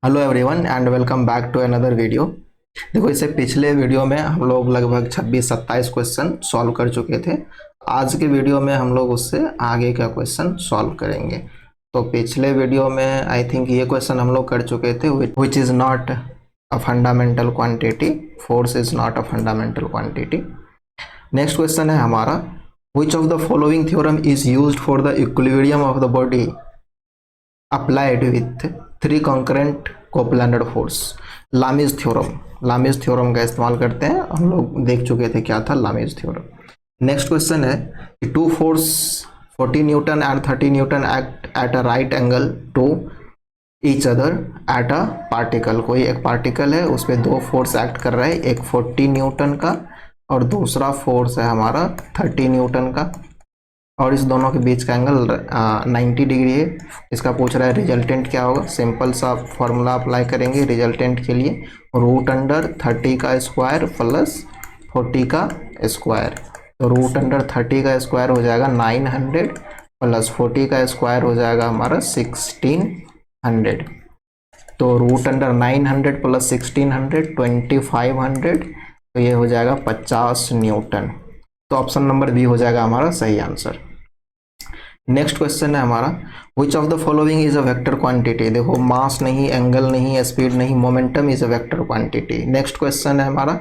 Hello everyone and welcome back to another video. देखो, इससे पिछले वीडियो में हम लोग लगभग 26-27 क्वेश्चन सॉल्व कर चुके थे। आज के वीडियो में हम लोग उससे आगे का क्वेश्चन सॉल्व करेंगे। तो पिछले वीडियो में आई थिंक ये क्वेश्चन हम लोग कर चुके थे, which is not a fundamental quantity, force is not a fundamental quantity. Next question है हमारा, which of the following theorem is used for the equilibrium of the body applied with three concurrent coplanar force. Lami's theorem, Lami's theorem का इस्तेमाल करते हैं। हम लोग देख चुके थे क्या था लामीज थ्योरम। नेक्स्ट क्वेश्चन है कि two force 40 newton and 30 newton act at a right angle to each other at a particle. कोई एक पार्टिकल है, उस पर दो फोर्स एक्ट कर रहा है, एक 40 न्यूटन का और दूसरा फोर्स है हमारा 30 न्यूटन का, और इस दोनों के बीच का एंगल 90 डिग्री है। इसका पूछ रहा है रिजल्टेंट क्या होगा। सिंपल सा फॉर्मूला अप्लाई करेंगे रिजल्टेंट के लिए, रूट अंडर 30 का स्क्वायर प्लस 40 का स्क्वायर। तो रूट अंडर 30 का स्क्वायर हो जाएगा 900 प्लस 40 का स्क्वायर हो जाएगा हमारा 1600। तो रूट अंडर 900 प्लस 1600 2500, तो ये हो जाएगा 50 न्यूटन। तो ऑप्शन नंबर बी हो जाएगा हमारा सही आंसर। नेक्स्ट क्वेश्चन है हमारा, which of the following is a vector quantity. देखो, मास नहीं, एंगल नहीं, स्पीड नहीं, momentum is a vector quantity. Next question है हमारा,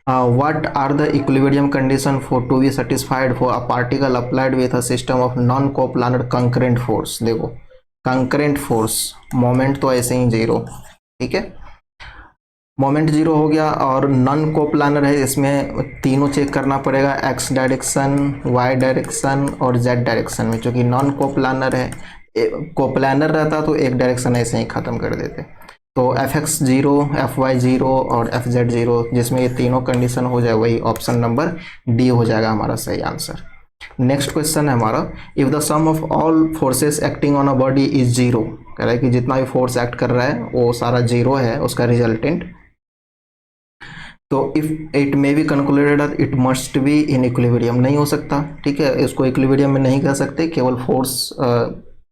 what are the equilibrium condition for to be satisfied for a particle applied with a system of non coplanar concurrent force. देखो, concurrent force, moment तो ऐसे ही zero, ठीक है, moment zero हो गया। और नॉन कोप्लानर है, इसमें तीनों चेक करना पड़ेगा, एक्स डायरेक्शन, वाई डायरेक्शन और जेड डायरेक्शन में। चूंकि नॉन कोप्लानर है, कोप्लानर रहता तो एक डायरेक्शन ऐसे ही खत्म कर देते। तो F X zero, F Y zero और एफ जेड जीरो, जिसमें ये तीनों कंडीशन हो जाए, वही ऑप्शन नंबर डी हो जाएगा हमारा सही आंसर। नेक्स्ट क्वेश्चन है हमारा, if the sum of all forces acting on a body is zero. कह रहा है कि जितना भी फोर्स एक्ट कर रहा है वो सारा जीरो है, उसका रिजल्टेंट। तो if it may be concluded it must be in equilibrium, नहीं हो सकता, ठीक है, इसको इक्विलिब्रियम में नहीं कह सकते केवल फोर्स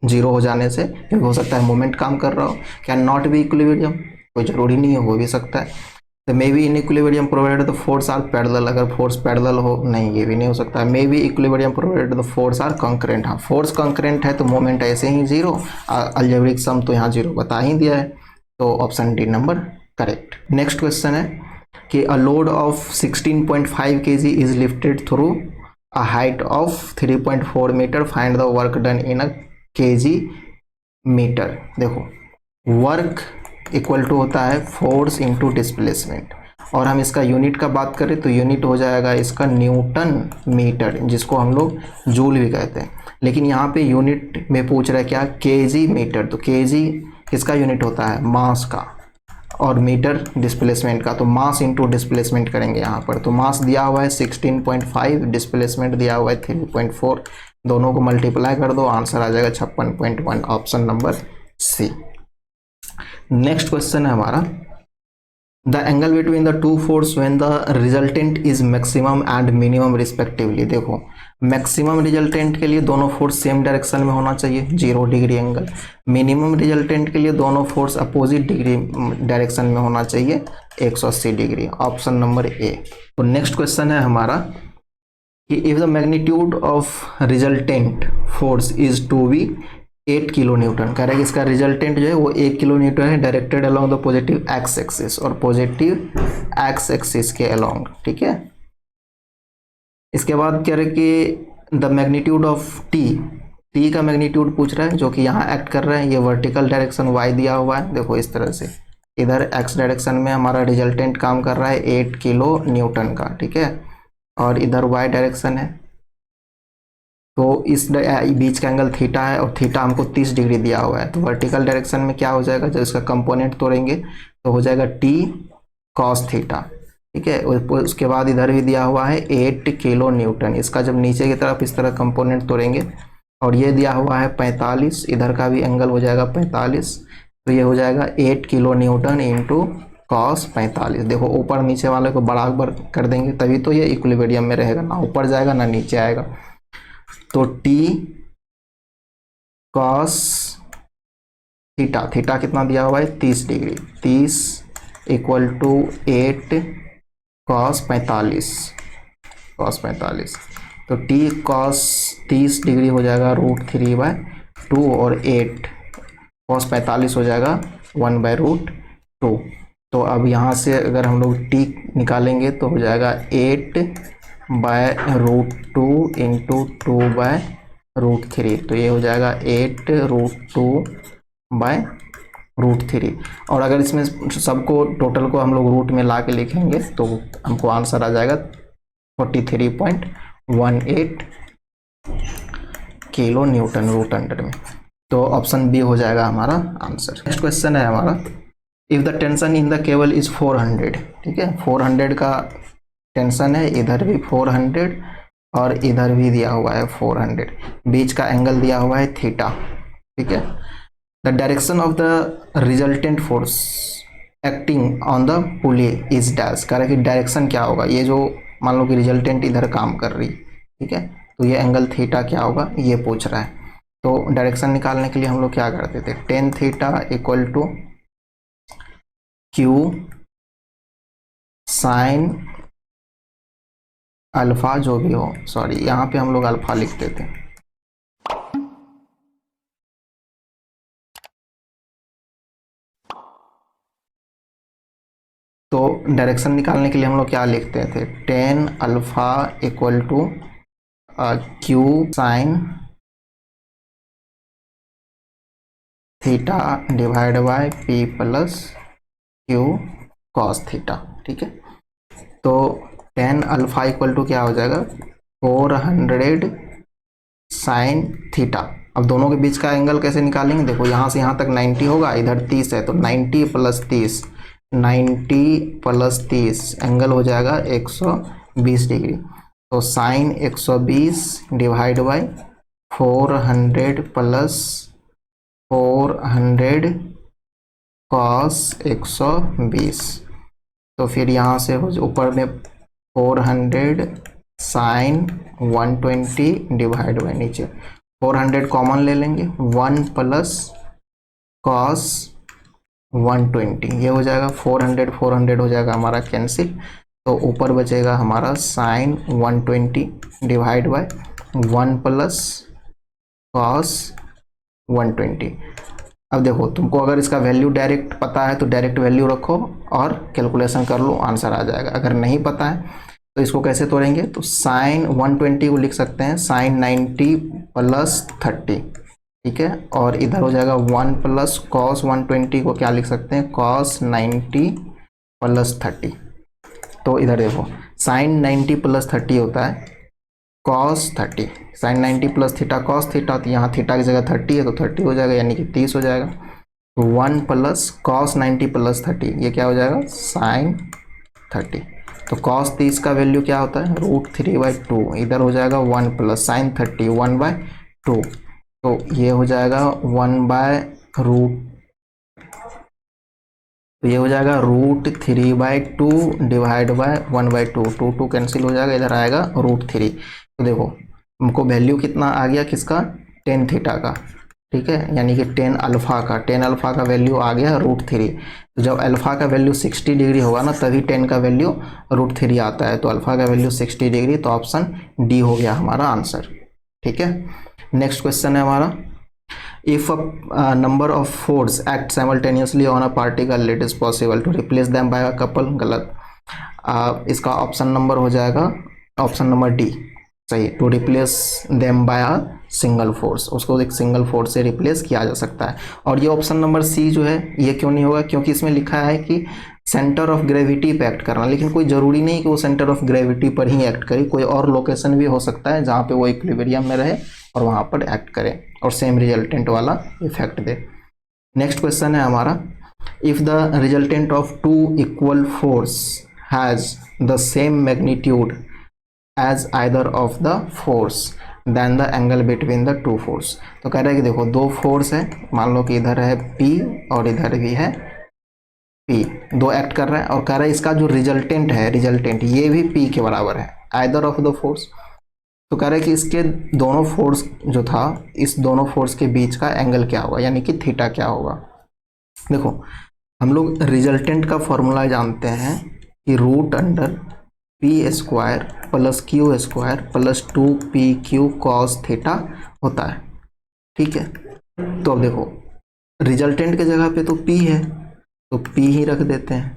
जीरो हो जाने से। क्योंकि हो सकता है मोमेंट काम कर रहा हो, कैन नॉट बी इक्विलिब्रियम, कोई जरूरी नहीं है, हो भी सकता है। तो may be in equilibrium provided the force are parallel, अगर फोर्स पैरेलल हो, नहीं, ये भी नहीं हो सकता। May be equilibrium provided the force are concurrent, हाँ फोर्स कंकरेंट है तो मोमेंट ऐसे ही जीरो, अलजेब्रिक सम तो यहाँ जीरो बता ही दिया है। तो option D number correct. Next question है कि a load of 16.5 kg is lifted through a height of 3.4 meter, find the work done in a kg metre. देखो, वर्क इक्वल टू होता है फोर्स इंटू डिस्प्लेसमेंट, और हम इसका unit का बात करें तो यूनिट हो जाएगा इसका न्यूटन मीटर, जिसको हम लोग जूल भी कहते हैं। लेकिन यहाँ पे यूनिट में पूछ रहा है क्या, केजी मीटर। तो केजी किसका यूनिट होता है, मास का, और मीटर डिस्प्लेसमेंट का। तो मास इंटू डिस्प्लेसमेंट करेंगे यहाँ पर। तो मास दिया हुआ है 16.5, डिस्प्लेसमेंट दिया हुआ है 3.4, दोनों को मल्टीप्लाई कर दो, आंसर आ जाएगा 56.1, option number C. Next question है हमारा, the angle between the two force when the resultant is maximum and minimum respectively. देखो, मैक्सिमम रिजल्टेंट के लिए दोनों फोर्स सेम डायरेक्शन में होना चाहिए, 0 डिग्री एंगल। मिनिमम रिजल्टेंट के लिए दोनों फोर्स अपोजिट डिग्री डायरेक्शन में होना चाहिए, 180 डिग्री, ऑप्शन नंबर ए। तो नेक्स्ट क्वेश्चन है हमारा कि if the magnitude of resultant force is to be 8 kilo newton. कह रहा है कि इसका रिजल्टेंट जो है वो 1 किलो न्यूटन है, directed along the positive x axis, और पॉजिटिव एक्स एक्सिस के अलोंग, ठीक है। इसके बाद कह रहे कि the magnitude of T, T का मैग्नीट्यूड पूछ रहा है, जो कि यहाँ एक्ट कर रहा है, ये वर्टिकल डायरेक्शन वाई दिया हुआ है। देखो इस तरह से, इधर एक्स डायरेक्शन में हमारा रिजल्टेंट काम कर रहा है 8 किलो न्यूटन का, ठीक है, और इधर वाई डायरेक्शन है। तो इस बीच का एंगल थीटा है, और थीटा हमको 30 डिग्री दिया हुआ है। तो वर्टिकल डायरेक्शन में क्या हो जाएगा, जब इसका कंपोनेंट तोड़ेंगे तो हो जाएगा टी कॉस थीटा, ठीक है। उसके बाद इधर भी दिया हुआ है 8 किलो न्यूटन, इसका जब नीचे की तरफ इस तरह कंपोनेंट तोड़ेंगे, और ये दिया हुआ है 45, इधर का भी एंगल हो जाएगा 45, तो ये हो जाएगा 8 किलो न्यूटन इंटू कॉस 45। देखो, ऊपर नीचे वाले को बराबर कर देंगे, तभी तो ये इक्विलिब्रियम में रहेगा, ना ऊपर जाएगा ना नीचे आएगा। तो टी कॉस थीटा, थीटा कितना दिया हुआ है 30 degree, 30 equal to 8 cos 45, cos 45। तो टी कॉस 30 डिग्री हो जाएगा √3/2 और 8 कॉस 45 हो जाएगा 1/√2। तो अब यहाँ से अगर हम लोग टी निकालेंगे तो हो जाएगा 8/√2 इंटू 2/√3। तो ये हो जाएगा 8√2/√3। और अगर इसमें सबको टोटल को हम लोग रूट में ला के लिखेंगे तो हमको आंसर आ जाएगा 43.18 किलो न्यूटन रूट अंडर में। तो ऑप्शन बी हो जाएगा हमारा आंसर। नेक्स्ट क्वेश्चन है हमारा, if the tension in the cable is 400, ठीक है, 400 का टेंशन है, इधर भी 400 और इधर भी दिया हुआ है 400, बीच का एंगल दिया हुआ है थीटा, ठीक है। The direction of the resultant force acting on the pulley is dash, कह रहा है कि डायरेक्शन क्या होगा, ये जो मान लो कि रिजल्टेंट इधर काम कर रही, ठीक है, तो ये एंगल थीटा क्या होगा ये पूछ रहा है। तो डायरेक्शन निकालने के लिए हम लोग क्या करते थे, tan theta equal to Q sine alpha, जो भी हो, सॉरी यहाँ पे हम लोग अल्फा लिखते थे। तो डायरेक्शन निकालने के लिए हम लोग क्या लिखते थे, tan alpha equal to Q sine theta divide by P plus Q cos theta, ठीक है। तो टेन अल्फा इक्वल टू क्या हो जाएगा 400 साइन थीटा। अब दोनों के बीच का एंगल कैसे निकालेंगे, देखो यहाँ से यहाँ तक 90 होगा, इधर 30 है, तो 90 + 30, 90 + 30 एंगल हो जाएगा 120 डिग्री। तो साइन 120 डिवाइड बाय 400 + 400 कॉस 120। तो फिर यहाँ से हो ऊपर में 400 साइन 120 डिवाइड बाय नीचे 400 कॉमन ले लेंगे, 1 प्लस कॉस 120, ये हो जाएगा 400 400 हो जाएगा हमारा कैंसिल। तो ऊपर बचेगा हमारा sine 120 divide by 1 plus cos 120। अब देखो तुमको अगर इसका वैल्यू डायरेक्ट पता है तो डायरेक्ट वैल्यू रखो और कैलकुलेशन कर लो, आंसर आ जाएगा। अगर नहीं पता है तो इसको कैसे तोड़ेंगे, तो साइन 120 को लिख सकते हैं साइन 90 + 30, ठीक है, और इधर हो जाएगा 1 प्लस कॉस 120 को क्या लिख सकते हैं, कॉस 90 + 30। तो इधर देखो साइन 90 + 30 होता है cos 30, sine 90 + theta cos theta, तो यहाँ थीटा की जगह 30 है तो 30 हो जाएगा, यानी कि 30 हो जाएगा। तो 1 प्लस कॉस 90 + 30, ये क्या हो जाएगा साइन 30। तो कॉस 30 का वैल्यू क्या होता है √3/2, इधर हो जाएगा 1 प्लस साइन 30 1/2, तो ये हो जाएगा 1/√, तो ये हो जाएगा √3/2 डिवाइड बाय 1/2, 2 कैंसिल हो जाएगा, इधर आएगा √3। तो देखो हमको वैल्यू कितना आ गया किसका, टेन थीटा का, ठीक है, यानी कि टेन अल्फा का वैल्यू आ गया √3। तो जब अल्फा का वैल्यू 60 डिग्री होगा ना तभी टेन का वैल्यू √3 आता है। तो अल्फा का वैल्यू 60 डिग्री, तो ऑप्शन डी हो गया हमारा आंसर, ठीक है। नेक्स्ट क्वेश्चन है हमारा, if a number of force act simultaneously on a particle it is possible to replace them by a couple, गलत। इसका ऑप्शन नंबर हो जाएगा ऑप्शन नंबर डी सही, to replace them by a single force, उसको एक single force से replace किया जा सकता है। और ये ऑप्शन नंबर सी जो है ये क्यों नहीं होगा, क्योंकि इसमें लिखा है कि सेंटर ऑफ ग्रेविटी पे एक्ट करना, लेकिन कोई ज़रूरी नहीं कि वो सेंटर ऑफ ग्रेविटी पर ही एक्ट करे, कोई और लोकेशन भी हो सकता है जहाँ पे वो इक्विलिब्रियम में रहे और वहाँ पर एक्ट करे और सेम रिजल्टेंट वाला इफेक्ट दे। नेक्स्ट क्वेश्चन है हमारा, if the resultant of two equal force has the same magnitude as either of the force then the angle between the two force. तो कह रहे हैं कि देखो दो फोर्स है, मान लो कि इधर है P और इधर भी है P, दो एक्ट कर रहे हैं और कह रहा है इसका जो रिजल्टेंट है, रिजल्टेंट ये भी P के बराबर है आइदर ऑफ द फोर्स। तो कह रहे हैं कि इसके दोनों फोर्स जो था, इस दोनों फोर्स के बीच का एंगल क्या होगा, यानी कि थीटा क्या होगा। देखो हम लोग रिजल्टेंट का फॉर्मूला जानते हैं कि root under P square plus Q square plus 2pq cos theta होता है। ठीक है, तो अब देखो रिजल्टेंट के जगह पे तो p है तो p ही रख देते हैं,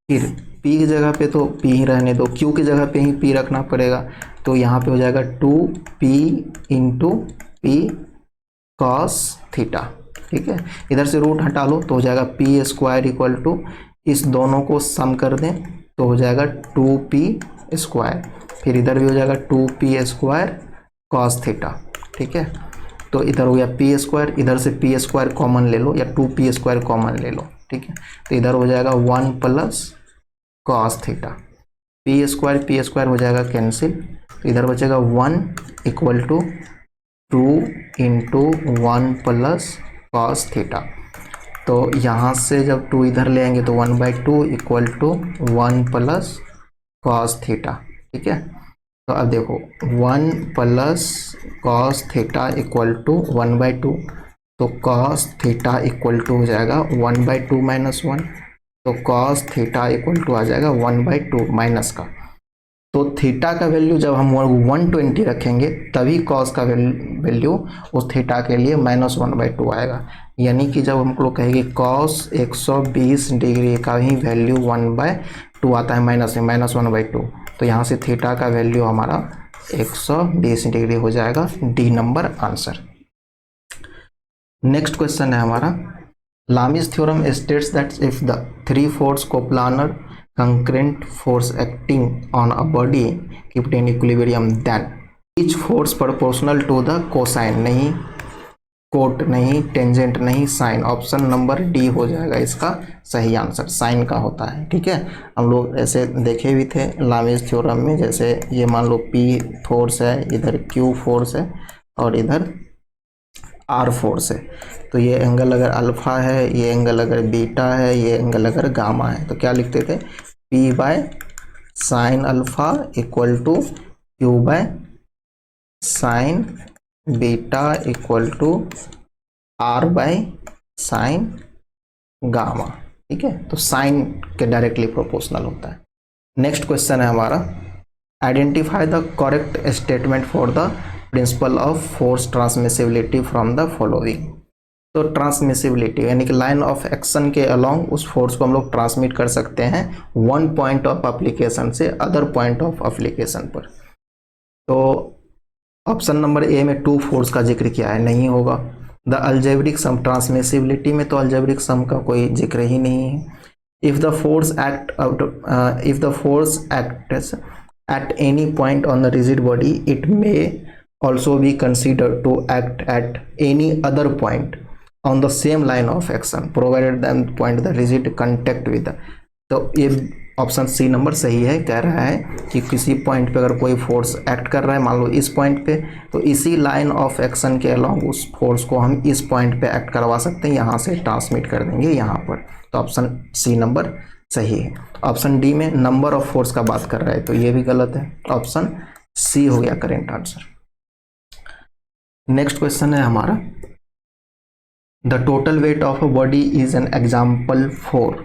फिर p की जगह पे तो p ही रहने दो, q की जगह पे ही p रखना पड़ेगा, तो यहाँ पे हो जाएगा 2p into P cos theta. ठीक है, इधर से रूट हटा लो तो हो जाएगा पी स्क्वायर इक्वल टू, इस दोनों को सम कर दें तो हो जाएगा 2p स्क्वायर, फिर इधर भी हो जाएगा 2p स्क्वायर कॉस थीटा। ठीक है, तो इधर हो गया पी स्क्वायर, इधर से पी स्क्वायर कॉमन ले लो या 2p स्क्वायर कॉमन ले लो। ठीक है, तो इधर हो जाएगा 1 plus cos theta, P square हो जाएगा कैंसिल, तो इधर बचेगा 1 equal to 2 into 1 plus cos theta. तो यहाँ से जब 2 इधर ले आएंगे तो 1/2 equal to 1 plus cos theta. ठीक है, तो अब देखो 1 plus cos theta equal to 1/2, तो कॉस थीटा इक्वल टू हो जाएगा 1/2 माइनस 1, तो कॉस थीटा इक्वल टू आ जाएगा 1/2 माइनस का, तो थीटा का वैल्यू जब हम 120 रखेंगे तभी कॉस का वैल्यू उस थीटा के लिए -1/2 आएगा। यानी कि जब हम लोग कहेंगे कॉस 120 डिग्री का ही वैल्यू 1/2 आता है माइनस में -1/2, तो यहाँ से थीटा का वैल्यू हमारा 120 डिग्री हो जाएगा, D number answer. Next question है हमारा, Lami's theorem states that if the 3 force coplanar concurrent force acting on a body kept in equilibrium then each force proportional to the cosine, नहीं coat नहीं, tangent नहीं, sign. Option number D हो जाएगा इसका सही answer, sign का होता है। ठीक है, हम लोग ऐसे देखे भी थे लामीज थ्योरम में, जैसे ये मान लो पी फोर्स है, इधर क्यू फोर्स है और इधर आर फोर्स है, तो ये एंगल अगर अल्फा है, ये एंगल अगर बीटा है, ये एंगल अगर गामा है, तो क्या लिखते थे P by sine alpha equal to Q by sine beta equal to R by sine gamma. ठीक है, तो साइन के डायरेक्टली प्रोपोर्शनल होता है। नेक्स्ट क्वेश्चन है हमारा, identify the correct statement for the principle of force transmissibility from the following. तो transmissibility यानी कि लाइन ऑफ एक्शन के अलोंग उस फोर्स को हम लोग ट्रांसमिट कर सकते हैं वन पॉइंट ऑफ एप्लीकेशन से अदर पॉइंट ऑफ एप्लीकेशन पर। तो ऑप्शन नंबर ए में 2 फोर्स का जिक्र किया है, नहीं होगा। द अलजेब्रिक सम, ट्रांसमिसिबिलिटी में तो अलजेब्रिक सम का कोई जिक्र ही नहीं है। If the force acts at any point on the rigid body it may also be considered to act at any other point on the same line of action provided that point the rigid contact with the, तो ये option C number सही है, कह रहा है कि किसी point पे अगर कोई फोर्स एक्ट कर रहा है, मान लो इस पॉइंट पे, तो इसी लाइन ऑफ एक्शन के अलोंग उस फोर्स को हम इस पॉइंट पे एक्ट करवा सकते हैं, यहाँ से ट्रांसमिट कर देंगे यहाँ पर, तो ऑप्शन सी नंबर सही है। ऑप्शन डी में नंबर ऑफ फोर्स का बात कर रहा है, तो ये भी गलत है, ऑप्शन सी हो गया करेक्ट आंसर। नेक्स्ट क्वेश्चन है हमारा, the total weight of a body is an example for.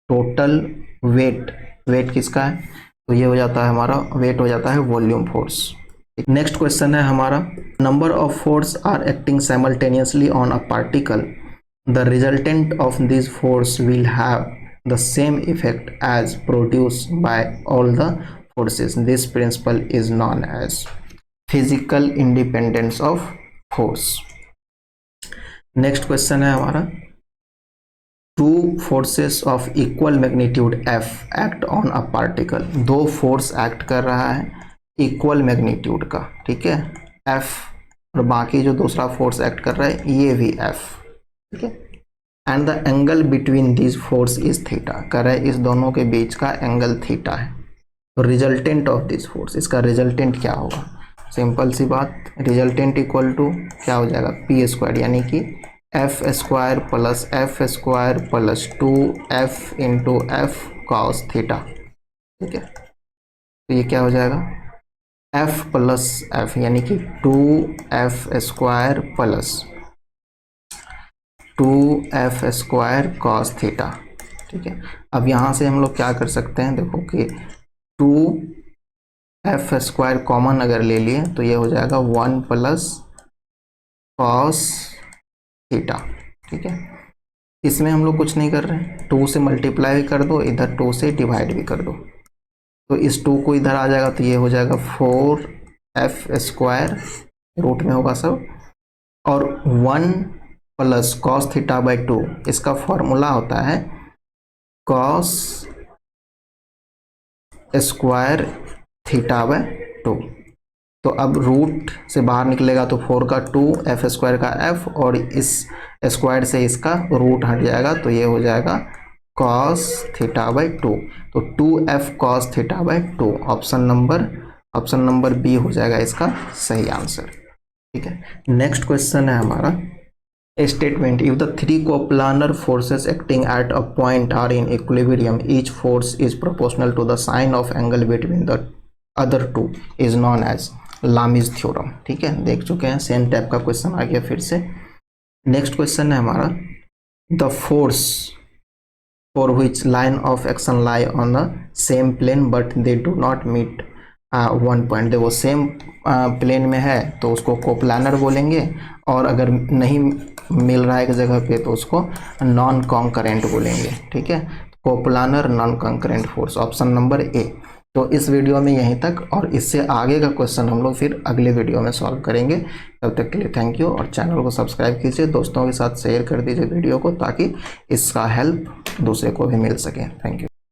Total weight किसका है, तो ये हो जाता है हमारा वेट हो जाता है वॉल्यूम फोर्स। नेक्स्ट क्वेश्चन है हमारा, number of force are acting simultaneously on a particle, the resultant of this force will have the same effect as produced by all the forces. This principle is known as physical independence of force. Next question है हमारा, two forces of equal magnitude F act on a particle. दो force act कर रहा है equal magnitude का, ठीक है, F, और बाकी जो दूसरा फोर्स एक्ट कर रहा है ये भी F। ठीक है, and the angle between this force is theta, कह रहा है इस दोनों के बीच का एंगल थीटा है। तो रिजल्टेंट ऑफ दिस फोर्स, इसका रिजल्टेंट क्या होगा, सिंपल सी बात, रिजल्टेंट इक्वल टू क्या हो जाएगा पी स्क्वायर, यानी कि F square plus 2f into F cos theta. ठीक है, तो ये क्या हो जाएगा f प्लस एफ यानी कि 2f square plus 2f² cos theta. ठीक है, अब यहाँ से हम लोग क्या कर सकते हैं, देखो कि 2f² कॉमन अगर ले लिए तो ये हो जाएगा 1 प्लस cos थीटा। ठीक है, इसमें हम लोग कुछ नहीं कर रहे हैं, 2 से मल्टीप्लाई भी कर दो, इधर 2 से डिवाइड भी कर दो, तो इस 2 को इधर आ जाएगा तो ये हो जाएगा 4f², रूट में होगा सब, और 1 प्लस cos थीटा बाई 2, इसका फॉर्मूला होता है cos स्क्वायर थीटा बाई 2। तो अब रूट से बाहर निकलेगा तो 4 का 2, f² का f, और इस स्क्वायर से इसका रूट हट जाएगा तो ये हो जाएगा cos थीटा बाई 2। तो 2f cos theta by 2 option number B हो जाएगा इसका सही आंसर। ठीक है, नेक्स्ट क्वेश्चन है हमारा statement, if the three coplanar forces acting at a point are in equilibrium, each force is proportional to the sine of angle between the other two is known as Lami's theorem. ठीक है, देख चुके हैं, same type का question आ गया फिर से। नेक्स्ट क्वेश्चन है हमारा, the force for which line of action lie on the same plane but they do not meet one point. देखो सेम प्लेन में है तो उसको कोप्लानर बोलेंगे, और अगर नहीं मिल रहा है एक जगह पे तो उसको नॉन कॉन्करेंट बोलेंगे। ठीक है, coplanar non concurrent force, option number A. तो इस वीडियो में यहीं तक, और इससे आगे का क्वेश्चन हम लोग फिर अगले वीडियो में सॉल्व करेंगे। तब तक के लिए थैंक यू, और चैनल को सब्सक्राइब कीजिए, दोस्तों के साथ शेयर कर दीजिए वीडियो को, ताकि इसका हेल्प दूसरे को भी मिल सके। Thank you.